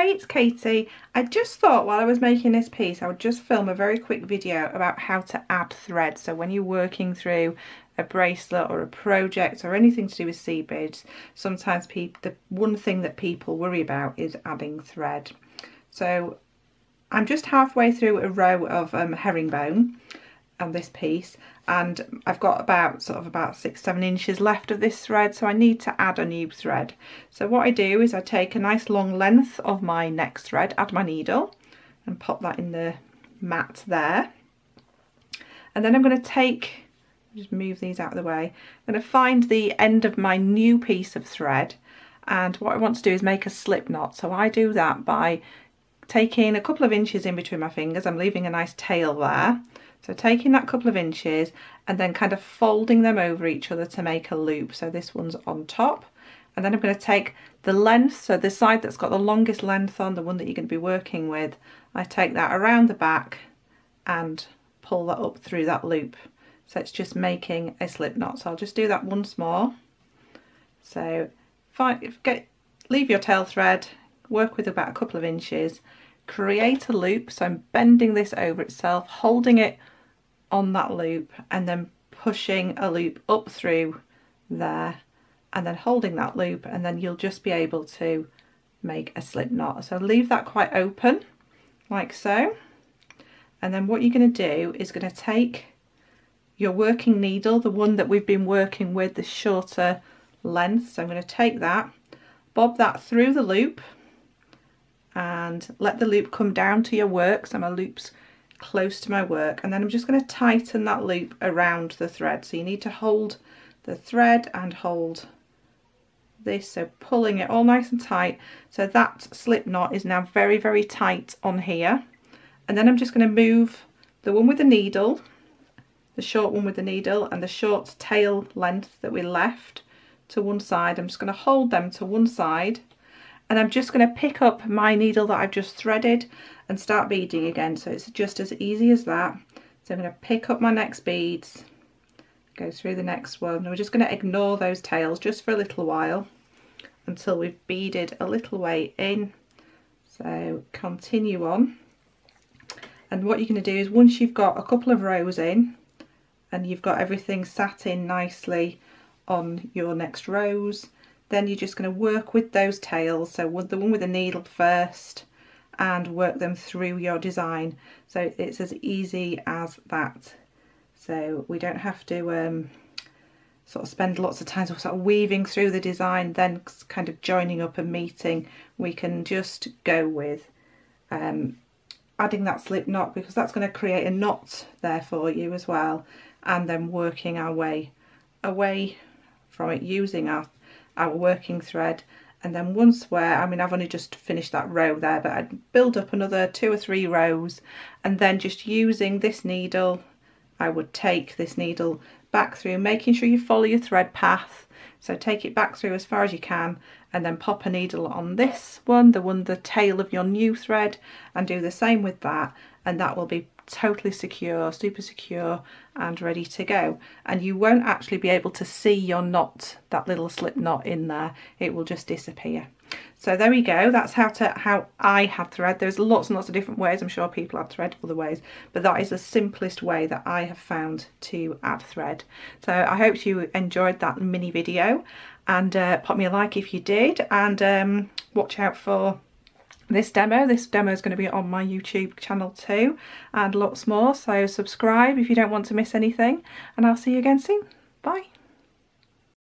Hey, it's Katie. I just thought while I was making this piece I would just film a very quick video about how to add thread. So when you're working through a bracelet or a project or anything to do with seed beads, sometimes the one thing that people worry about is adding thread. So I'm just halfway through a row of herringbone on this piece, and I've got about 6-7 inches left of this thread, so I need to add a new thread. So what I do is I take a nice long length of my next thread, add my needle and pop that in the mat there, and then I'm going to just move these out of the way. I'm going to find the end of my new piece of thread, and what I want to do is make a slip knot. So I do that by taking a couple of inches in between my fingers. I'm leaving a nice tail there. So taking that couple of inches and then kind of folding them over each other to make a loop. So this one's on top, and then I'm going to take the length, so the side that's got the longest length on, the one that you're going to be working with, I take that around the back and pull that up through that loop. So it's just making a slip knot. So I'll just do that once more. So leave your tail thread, work with about a couple of inches, create a loop. So I'm bending this over itself, holding it on that loop, and then pushing a loop up through there, and then holding that loop, and then you'll just be able to make a slip knot. So leave that quite open like so, and then what you're going to do is going to take your working needle, the one that we've been working with, the shorter length. So I'm going to take that, bob that through the loop, and let the loop come down to your work. So my loop's close to my work, and then I'm just going to tighten that loop around the thread. So you need to hold the thread and hold this, so pulling it all nice and tight. So that slip knot is now very, very tight on here. And then I'm just going to move the one with the needle, the short one with the needle, and the short tail length that we left to one side. I'm just going to hold them to one side, and I'm just going to pick up my needle that I've just threaded and start beading again. So it's just as easy as that. So I'm going to pick up my next beads, go through the next one, and we're just going to ignore those tails just for a little while until we've beaded a little way in. So continue on, and what you're going to do is once you've got a couple of rows in and you've got everything sat in nicely on your next rows, then you're just going to work with those tails, so with the one with the needle first, and work them through your design. So it's as easy as that. So we don't have to sort of spend lots of time sort of weaving through the design, then kind of joining up and meeting. We can just go with adding that slip knot, because that's going to create a knot there for you as well, and then working our way away from it using our working thread. And then once I've only just finished that row there, but I'd build up another 2 or 3 rows, and then just using this needle, I would take this needle back through, making sure you follow your thread path. So take it back through as far as you can, and then pop a needle on this one, the tail of your new thread, and do the same with that, and that will be totally secure, super secure, and ready to go. And you won't actually be able to see your knot, that little slip knot in there. It will just disappear. So there we go. That's how I have thread. There's lots and lots of different ways. I'm sure people have thread other ways, but that is the simplest way that I have found to add thread. So I hope you enjoyed that mini video, and pop me a like if you did, and watch out for this demo. This demo is going to be on my YouTube channel too, and lots more. So subscribe if you don't want to miss anything, and I'll see you again soon. Bye.